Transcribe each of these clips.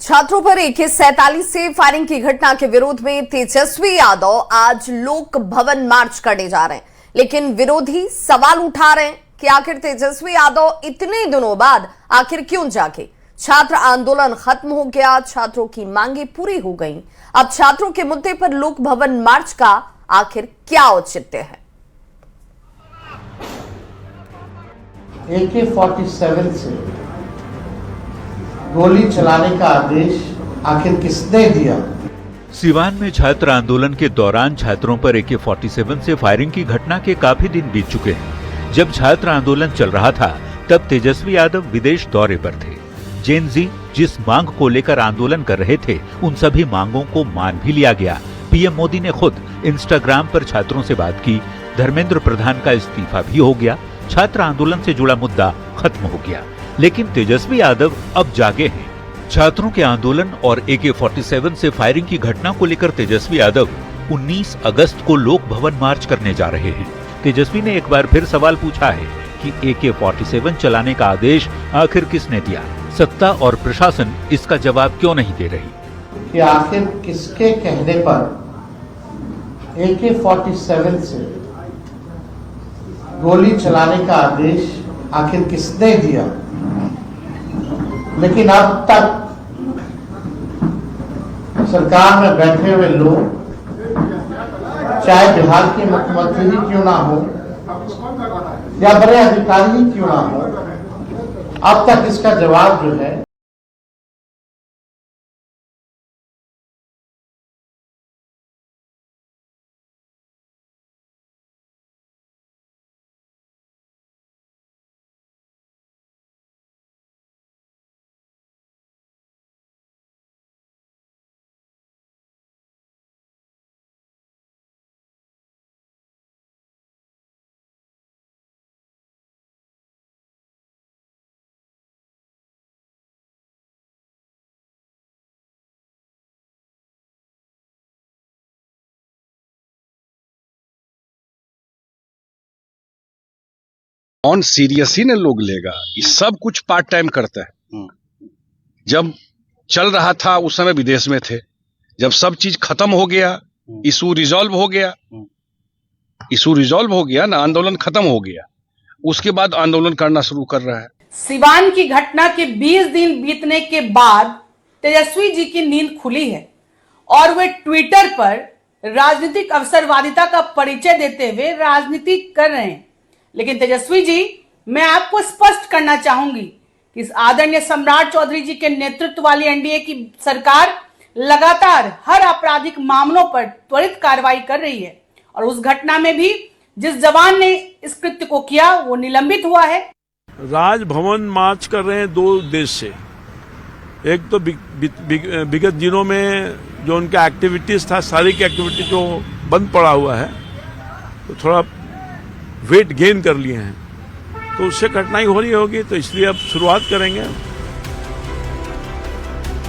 छात्रों पर AK-47 से फायरिंग की घटना के विरोध में तेजस्वी यादव आज लोक भवन मार्च करने जा रहे हैं, लेकिन विरोधी सवाल उठा रहे हैं कि आखिर तेजस्वी यादव इतने दिनों बाद आखिर क्यों जागे। छात्र आंदोलन खत्म हो गया, छात्रों की मांगे पूरी हो गईं। अब छात्रों के मुद्दे पर लोक भवन मार्च का आखिर क्या औचित्य है? AK-47 से गोली चलाने का आदेश आखिर किसने दिया? सिवान में छात्र आंदोलन के दौरान छात्रों पर AK-47 से फायरिंग की घटना के काफी दिन बीत चुके हैं। जब छात्र आंदोलन चल रहा था, तब तेजस्वी यादव विदेश दौरे पर थे। जेन जी जिस मांग को लेकर आंदोलन कर रहे थे, उन सभी मांगों को मान भी लिया गया। पीएम मोदी ने खुद इंस्टाग्राम पर छात्रों से बात की। धर्मेंद्र प्रधान का इस्तीफा भी हो गया। छात्र आंदोलन से जुड़ा मुद्दा खत्म हो गया। लेकिन तेजस्वी यादव अब जागे हैं। छात्रों के आंदोलन और AK-47 से फायरिंग की घटना को लेकर तेजस्वी यादव 19 अगस्त को लोक भवन मार्च करने जा रहे हैं। तेजस्वी ने एक बार फिर सवाल पूछा है कि AK-47 चलाने का आदेश आखिर किसने दिया? सत्ता और प्रशासन इसका जवाब क्यों नहीं दे रही? कि आखिर किसके कहने पर AK-47 से गोली चलाने का आदेश आखिर किसने दिया? लेकिन अब तक सरकार में बैठे हुए लोग, चाहे बिहार के मुख्यमंत्री ही क्यों ना हो या बड़े अधिकारी ही क्यों ना हो, अब तक इसका जवाब जो है ऑन सीरियस ही ना लोग लेगा। ये सब कुछ पार्ट टाइम करता है। जब चल रहा था उस समय विदेश में थे। जब सब चीज खत्म हो गया, इशू रिजॉल्व हो गया ना, आंदोलन खत्म हो गया, उसके बाद आंदोलन करना शुरू कर रहा है। सिवान की घटना के 20 दिन बीतने के बाद तेजस्वी जी की नींद खुली है और वे ट्विटर पर राजनीतिक अवसरवादिता का परिचय देते हुए राजनीति कर रहे हैं। लेकिन तेजस्वी जी, मैं आपको स्पष्ट करना चाहूंगी कि इस आदरणीय सम्राट चौधरी जी के नेतृत्व वाली एनडीए की सरकार लगातार हर आपराधिक मामलों पर त्वरित कार्रवाई कर रही है और उस घटना में भी जिस जवान ने इस कृत्य को किया वो निलंबित हुआ है। राजभवन मार्च कर रहे हैं दो उद्देश्य से। एक तो विगत दिनों में जो उनका एक्टिविटीज था, सारी की एक्टिविटी जो बंद पड़ा हुआ है, तो थोड़ा वेट गेन कर लिए हैं, तो उससे कठिनाई हो रही होगी, तो इसलिए अब शुरुआत करेंगे।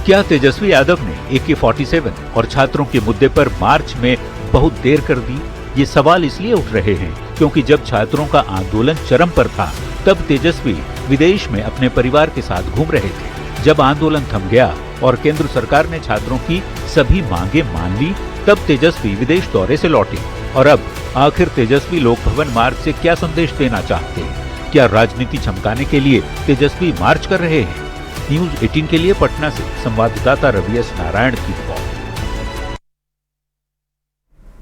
क्या तेजस्वी यादव ने AK-47 और छात्रों के मुद्दे पर मार्च में बहुत देर कर दी? ये सवाल इसलिए उठ रहे हैं क्योंकि जब छात्रों का आंदोलन चरम पर था, तब तेजस्वी विदेश में अपने परिवार के साथ घूम रहे थे। जब आंदोलन थम गया और केंद्र सरकार ने छात्रों की सभी मांगे मान ली, तब तेजस्वी विदेश दौरे से लौटे। और अब आखिर तेजस्वी लोक भवन मार्च से क्या संदेश देना चाहते हैं? क्या राजनीति चमकाने के लिए तेजस्वी मार्च कर रहे हैं? न्यूज 18 के लिए पटना से संवाददाता रवि एस नारायण की रिपोर्ट।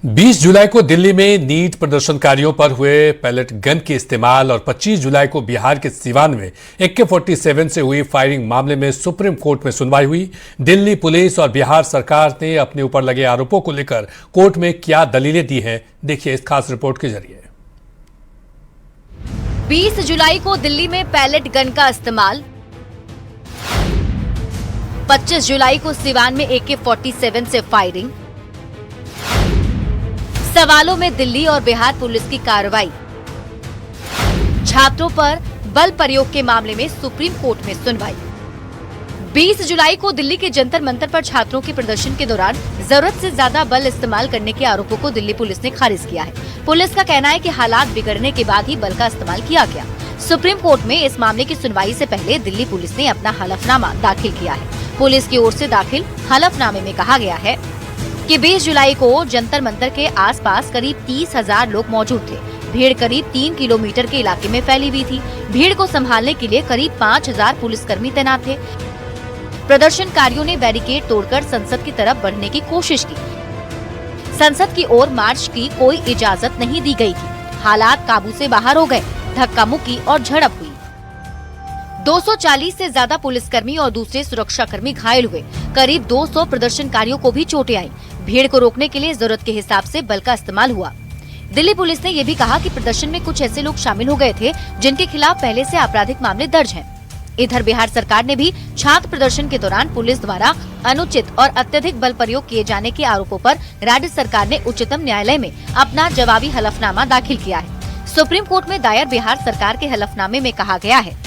20 जुलाई को दिल्ली में नीट प्रदर्शनकारियों पर हुए पैलेट गन के इस्तेमाल और 25 जुलाई को बिहार के सिवान में AK-47 से हुई फायरिंग मामले में सुप्रीम कोर्ट में सुनवाई हुई। दिल्ली पुलिस और बिहार सरकार ने अपने ऊपर लगे आरोपों को लेकर कोर्ट में क्या दलीलें दी हैं, देखिए इस खास रिपोर्ट के जरिए। 20 जुलाई को दिल्ली में पैलेट गन का इस्तेमाल, 25 जुलाई को सिवान में AK-47 से फायरिंग, सवालों में दिल्ली और बिहार पुलिस की कार्रवाई, छात्रों पर बल प्रयोग के मामले में सुप्रीम कोर्ट में सुनवाई। 20 जुलाई को दिल्ली के जंतर मंतर पर छात्रों के प्रदर्शन के दौरान जरूरत से ज्यादा बल इस्तेमाल करने के आरोपों को दिल्ली पुलिस ने खारिज किया है। पुलिस का कहना है कि हालात बिगड़ने के बाद ही बल का इस्तेमाल किया गया। सुप्रीम कोर्ट में इस मामले की सुनवाई से पहले दिल्ली पुलिस ने अपना हलफनामा दाखिल किया है। पुलिस की ओर से दाखिल हलफनामे में कहा गया है कि 20 जुलाई को जंतर मंतर के आसपास करीब 30,000 लोग मौजूद थे। भीड़ करीब 3 किलोमीटर के इलाके में फैली हुई थी। भीड़ को संभालने के लिए करीब 5,000 पुलिसकर्मी तैनात थे। प्रदर्शनकारियों ने बैरिकेड तोड़कर संसद की तरफ बढ़ने की कोशिश की। संसद की ओर मार्च की कोई इजाजत नहीं दी गई थी। हालात काबू से बाहर हो गए। धक्का मुक्की और झड़प हुई। 240 से ज्यादा पुलिसकर्मी और दूसरे सुरक्षाकर्मी घायल हुए। करीब 200 प्रदर्शनकारियों को भी चोटें आईं। भीड़ को रोकने के लिए जरूरत के हिसाब से बल का इस्तेमाल हुआ। दिल्ली पुलिस ने यह भी कहा कि प्रदर्शन में कुछ ऐसे लोग शामिल हो गए थे जिनके खिलाफ पहले से आपराधिक मामले दर्ज हैं। इधर बिहार सरकार ने भी छात्र प्रदर्शन के दौरान पुलिस द्वारा अनुचित और अत्यधिक बल प्रयोग किए जाने के आरोपों पर राज्य सरकार ने उच्चतम न्यायालय में अपना जवाबी हलफनामा दाखिल किया है। सुप्रीम कोर्ट में दायर बिहार सरकार के हलफनामे में कहा गया है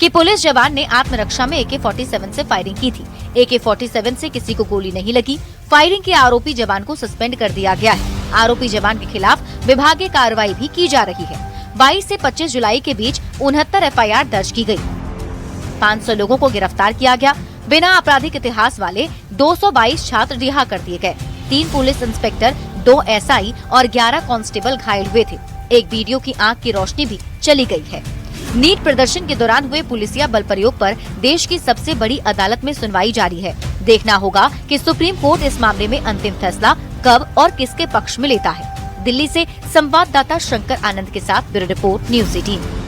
कि पुलिस जवान ने आत्मरक्षा में AK-47 से फायरिंग की थी। AK-47 से किसी को गोली नहीं लगी। फायरिंग के आरोपी जवान को सस्पेंड कर दिया गया है। आरोपी जवान के खिलाफ विभागीय कार्रवाई भी की जा रही है। 22 से 25 जुलाई के बीच 69 FIR दर्ज की गयी। 500 लोगों को गिरफ्तार किया गया। बिना आपराधिक इतिहास वाले 222 छात्र रिहा कर दिए गए। 3 पुलिस इंस्पेक्टर, 2 SI और 11 कांस्टेबल घायल हुए थे। एक वीडियो की आंख की रोशनी भी चली गई है। नीट प्रदर्शन के दौरान हुए पुलिसिया बल प्रयोग पर देश की सबसे बड़ी अदालत में सुनवाई जारी है। देखना होगा कि सुप्रीम कोर्ट इस मामले में अंतिम फैसला कब और किसके पक्ष में लेता है। दिल्ली से संवाददाता शंकर आनंद के साथ ब्यूरो रिपोर्ट न्यूज़ 18।